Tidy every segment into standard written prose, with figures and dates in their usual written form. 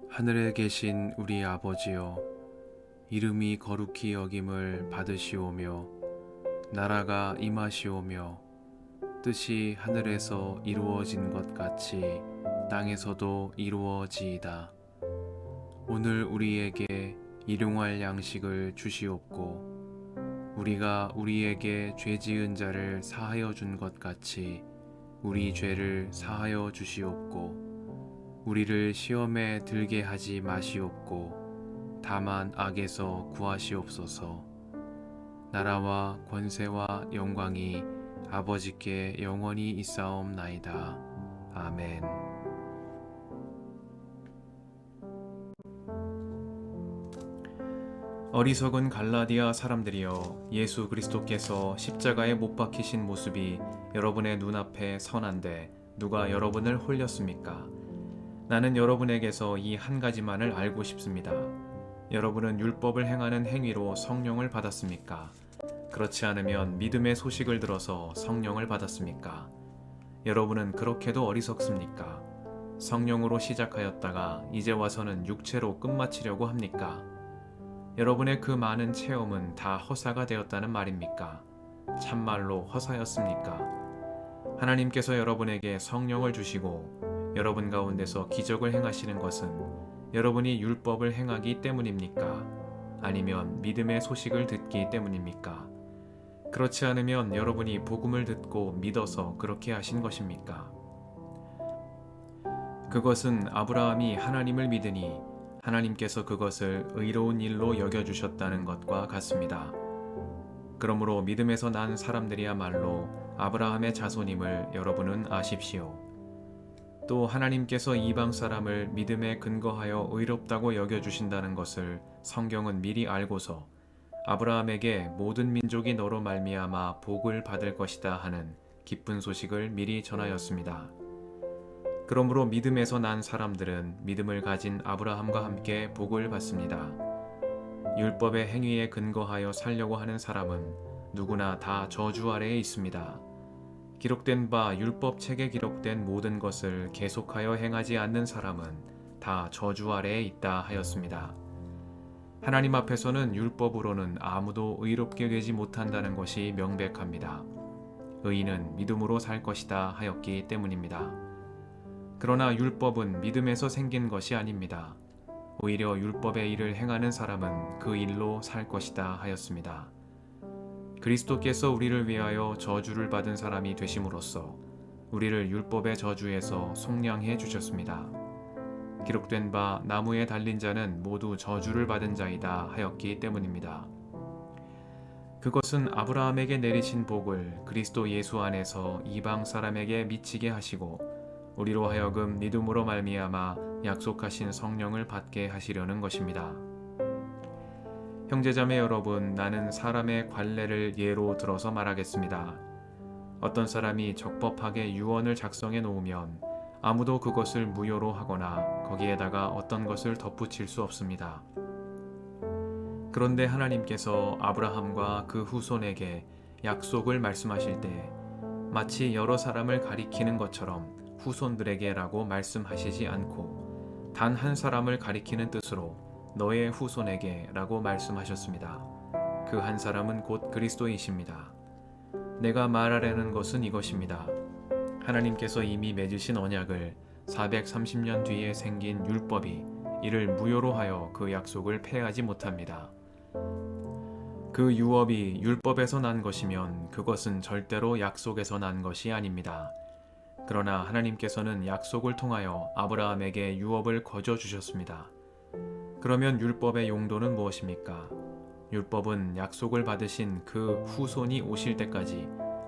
하늘에 계신 우리 아버지여, 이름이 거룩히 여김을 받으시오며 나라가 임하시오며 뜻이 하늘에서 이루어진 것 같이 땅에서도 이루어지이다. 오늘 우리에게 일용할 양식을 주시옵고 우리가 우리에게 죄 지은 자를 사하여 준 것 같이 우리 죄를 사하여 주시옵고 우리를 시험에 들게 하지 마시옵고 다만 악에서 구하시옵소서. 나라와 권세와 영광이 아버지께 영원히 있사옵나이다. 아멘. 어리석은 갈라디아 사람들이여, 예수 그리스도께서 십자가에 못 박히신 모습이 여러분의 눈앞에 선한데 누가 여러분을 홀렸습니까? 나는 여러분에게서 이 한 가지만을 알고 싶습니다. 여러분은 율법을 행하는 행위로 성령을 받았습니까? 그렇지 않으면 믿음의 소식을 들어서 성령을 받았습니까? 여러분은 그렇게도 어리석습니까? 성령으로 시작하였다가 이제 와서는 육체로 끝마치려고 합니까? 여러분의 그 많은 체험은 다 허사가 되었다는 말입니까? 참말로 허사였습니까? 하나님께서 여러분에게 성령을 주시고 여러분 가운데서 기적을 행하시는 것은 여러분이 율법을 행하기 때문입니까? 아니면 믿음의 소식을 듣기 때문입니까? 그렇지 않으면 여러분이 복음을 듣고 믿어서 그렇게 하신 것입니까? 그것은 아브라함이 하나님을 믿으니 하나님께서 그것을 의로운 일로 여겨주셨다는 것과 같습니다. 그러므로 믿음에서 난 사람들이야말로 아브라함의 자손임을 여러분은 아십시오. 또 하나님께서 이방 사람을 믿음에 근거하여 의롭다고 여겨주신다는 것을 성경은 미리 알고서 아브라함에게 모든 민족이 너로 말미암아 복을 받을 것이다 하는 기쁜 소식을 미리 전하였습니다. 그러므로 믿음에서 난 사람들은 믿음을 가진 아브라함과 함께 복을 받습니다. 율법의 행위에 근거하여 살려고 하는 사람은 누구나 다 저주 아래에 있습니다. 기록된 바 율법책에 기록된 모든 것을 계속하여 행하지 않는 사람은 다 저주 아래에 있다 하였습니다. 하나님 앞에서는 율법으로는 아무도 의롭게 되지 못한다는 것이 명백합니다. 의인은 믿음으로 살 것이다 하였기 때문입니다. 그러나 율법은 믿음에서 생긴 것이 아닙니다. 오히려 율법의 일을 행하는 사람은 그 일로 살 것이다 하였습니다. 그리스도께서 우리를 위하여 저주를 받은 사람이 되심으로써 우리를 율법의 저주에서 속량해 주셨습니다. 기록된 바 나무에 달린 자는 모두 저주를 받은 자이다 하였기 때문입니다. 그것은 아브라함에게 내리신 복을 그리스도 예수 안에서 이방 사람에게 미치게 하시고 우리로 하여금 믿음으로 말미암아 약속하신 성령을 받게 하시려는 것입니다. 형제자매 여러분, 나는 사람의 관례를 예로 들어서 말하겠습니다. 어떤 사람이 적법하게 유언을 작성해 놓으면 아무도 그것을 무효로 하거나 거기에다가 어떤 것을 덧붙일 수 없습니다. 그런데 하나님께서 아브라함과 그 후손에게 약속을 말씀하실 때 마치 여러 사람을 가리키는 것처럼 후손들에게라고 말씀하시지 않고 단 한 사람을 가리키는 뜻으로 너의 후손에게 라고 말씀하셨습니다. 그 한 사람은 곧 그리스도이십니다. 내가 말하려는 것은 이것입니다. 하나님께서 이미 맺으신 언약을 430년 뒤에 생긴 율법이 이를 무효로 하여 그 약속을 폐하지 못합니다. 그 유업이 율법에서 난 것이면 그것은 절대로 약속에서 난 것이 아닙니다. 그러나 하나님께서는 약속을 통하여 아브라함에게 유업을 거저 주셨습니다. 그러면 율법의 용도는 무엇입니까? 율법은 약속을 받으신 그 후손이 오실 때까지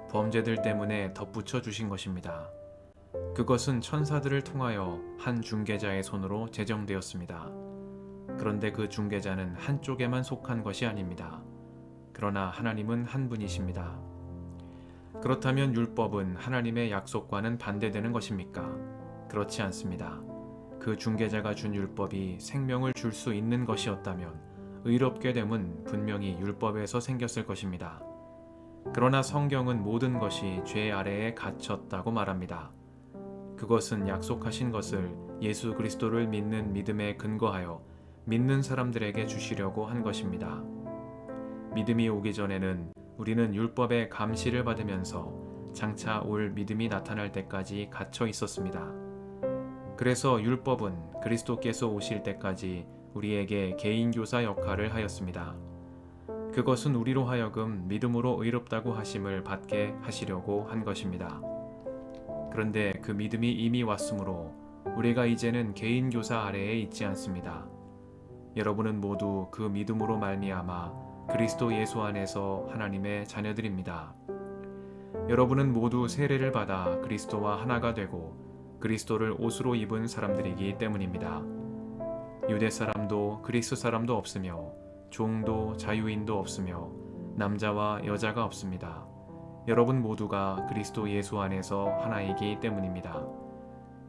범죄들 때문에 덧붙여 주신 것입니다. 그것은 천사들을 통하여 한 중개자의 손으로 제정되었습니다. 그런데 그 중개자는 한쪽에만 속한 것이 아닙니다. 그러나 하나님은 한 분이십니다. 그렇다면 율법은 하나님의 약속과는 반대되는 것입니까? 그렇지 않습니다. 그 중개자가 준 율법이 생명을 줄 수 있는 것이었다면 의롭게 됨은 분명히 율법에서 생겼을 것입니다. 그러나 성경은 모든 것이 죄 아래에 갇혔다고 말합니다. 그것은 약속하신 것을 예수 그리스도를 믿는 믿음에 근거하여 믿는 사람들에게 주시려고 한 것입니다. 믿음이 오기 전에는 우리는 율법의 감시를 받으면서 장차 올 믿음이 나타날 때까지 갇혀 있었습니다. 그래서 율법은 그리스도께서 오실 때까지 우리에게 개인교사 역할을 하였습니다. 그것은 우리로 하여금 믿음으로 의롭다고 하심을 받게 하시려고 한 것입니다. 그런데 그 믿음이 이미 왔으므로 우리가 이제는 개인교사 아래에 있지 않습니다. 여러분은 모두 그 믿음으로 말미암아 그리스도 예수 안에서 하나님의 자녀들입니다. 여러분은 모두 세례를 받아 그리스도와 하나가 되고 그리스도를 옷으로 입은 사람들이기 때문입니다. 유대 사람도 그리스 사람도 없으며 종도 자유인도 없으며 남자와 여자가 없습니다. 여러분 모두가 그리스도 예수 안에서 하나이기 때문입니다.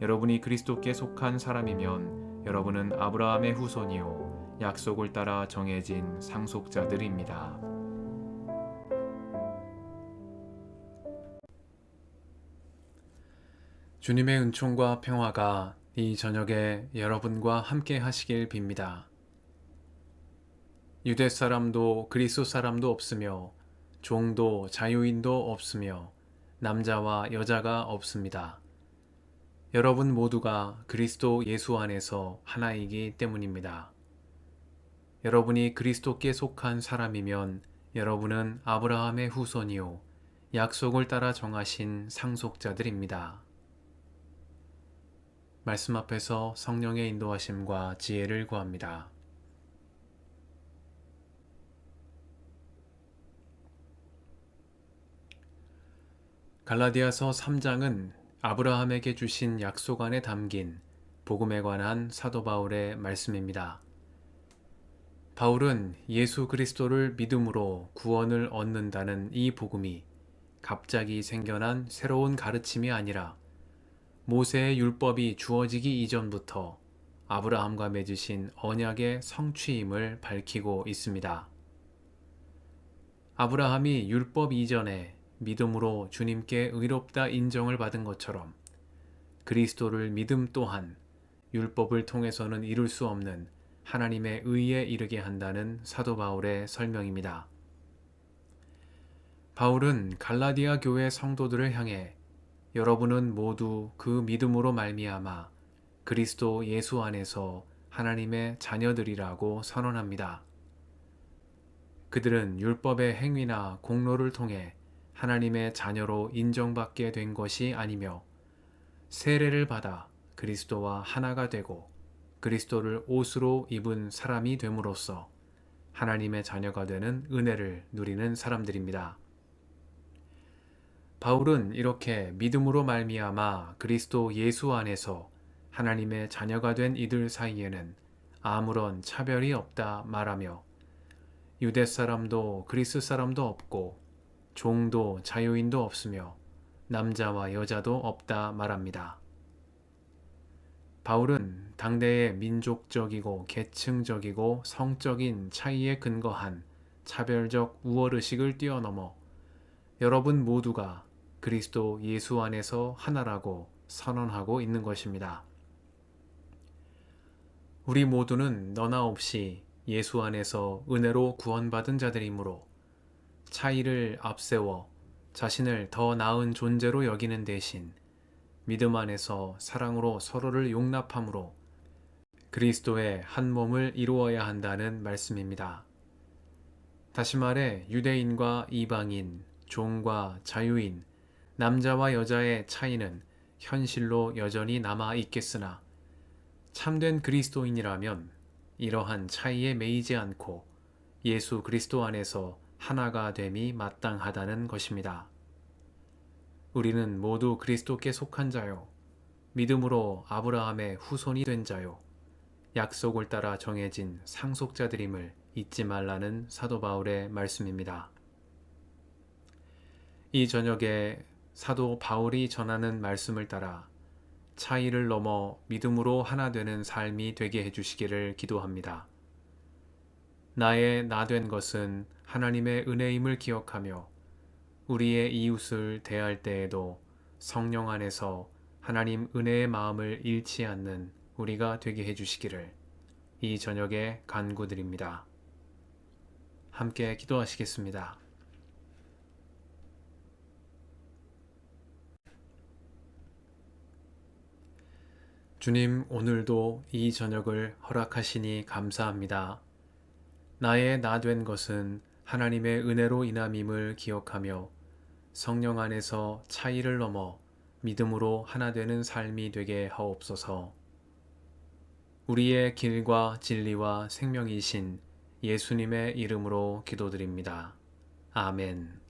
여러분이 그리스도께 속한 사람이면 여러분은 아브라함의 후손이요 약속을 따라 정해진 상속자들입니다. 주님의 은총과 평화가 이 저녁에 여러분과 함께 하시길 빕니다. 유대 사람도 그리스 사람도 없으며 종도 자유인도 없으며 남자와 여자가 없습니다. 여러분 모두가 그리스도 예수 안에서 하나이기 때문입니다. 여러분이 그리스도께 속한 사람이면 여러분은 아브라함의 후손이요 약속을 따라 정하신 상속자들입니다. 말씀 앞에서 성령의 인도하심과 지혜를 구합니다. 갈라디아서 3장은 아브라함에게 주신 약속 안에 담긴 복음에 관한 사도 바울의 말씀입니다. 바울은 예수 그리스도를 믿음으로 구원을 얻는다는 이 복음이 갑자기 생겨난 새로운 가르침이 아니라 모세의 율법이 주어지기 이전부터 아브라함과 맺으신 언약의 성취임을 밝히고 있습니다. 아브라함이 율법 이전에 믿음으로 주님께 의롭다 인정을 받은 것처럼 그리스도를 믿음 또한 율법을 통해서는 이룰 수 없는 하나님의 의에 이르게 한다는 사도 바울의 설명입니다. 바울은 갈라디아 교회 성도들을 향해 여러분은 모두 그 믿음으로 말미암아 그리스도 예수 안에서 하나님의 자녀들이라고 선언합니다. 그들은 율법의 행위나 공로를 통해 하나님의 자녀로 인정받게 된 것이 아니며 세례를 받아 그리스도와 하나가 되고 그리스도를 옷으로 입은 사람이 됨으로써 하나님의 자녀가 되는 은혜를 누리는 사람들입니다. 바울은 이렇게 믿음으로 말미암아 그리스도 예수 안에서 하나님의 자녀가 된 이들 사이에는 아무런 차별이 없다 말하며 유대 사람도 그리스 사람도 없고 종도 자유인도 없으며 남자와 여자도 없다 말합니다. 바울은 당대의 민족적이고 계층적이고 성적인 차이에 근거한 차별적 우월의식을 뛰어넘어 여러분 모두가 그리스도 예수 안에서 하나라고 선언하고 있는 것입니다. 우리 모두는 너나 없이 예수 안에서 은혜로 구원받은 자들이므로 차이를 앞세워 자신을 더 나은 존재로 여기는 대신 믿음 안에서 사랑으로 서로를 용납함으로 그리스도의 한 몸을 이루어야 한다는 말씀입니다. 다시 말해 유대인과 이방인, 종과 자유인, 남자와 여자의 차이는 현실로 여전히 남아 있겠으나 참된 그리스도인이라면 이러한 차이에 매이지 않고 예수 그리스도 안에서 하나가 됨이 마땅하다는 것입니다. 우리는 모두 그리스도께 속한 자요, 믿음으로 아브라함의 후손이 된 자요, 약속을 따라 정해진 상속자들임을 잊지 말라는 사도 바울의 말씀입니다. 이 저녁에 사도 바울이 전하는 말씀을 따라 차이를 넘어 믿음으로 하나 되는 삶이 되게 해주시기를 기도합니다. 나의 나 된 것은 하나님의 은혜임을 기억하며 우리의 이웃을 대할 때에도 성령 안에서 하나님 은혜의 마음을 잃지 않는 우리가 되게 해주시기를 이 저녁에 간구드립니다. 함께 기도하시겠습니다. 주님, 오늘도 이 저녁을 허락하시니 감사합니다. 나의 나 된 것은 하나님의 은혜로 인함임을 기억하며 성령 안에서 차이를 넘어 믿음으로 하나 되는 삶이 되게 하옵소서. 우리의 길과 진리와 생명이신 예수님의 이름으로 기도드립니다. 아멘.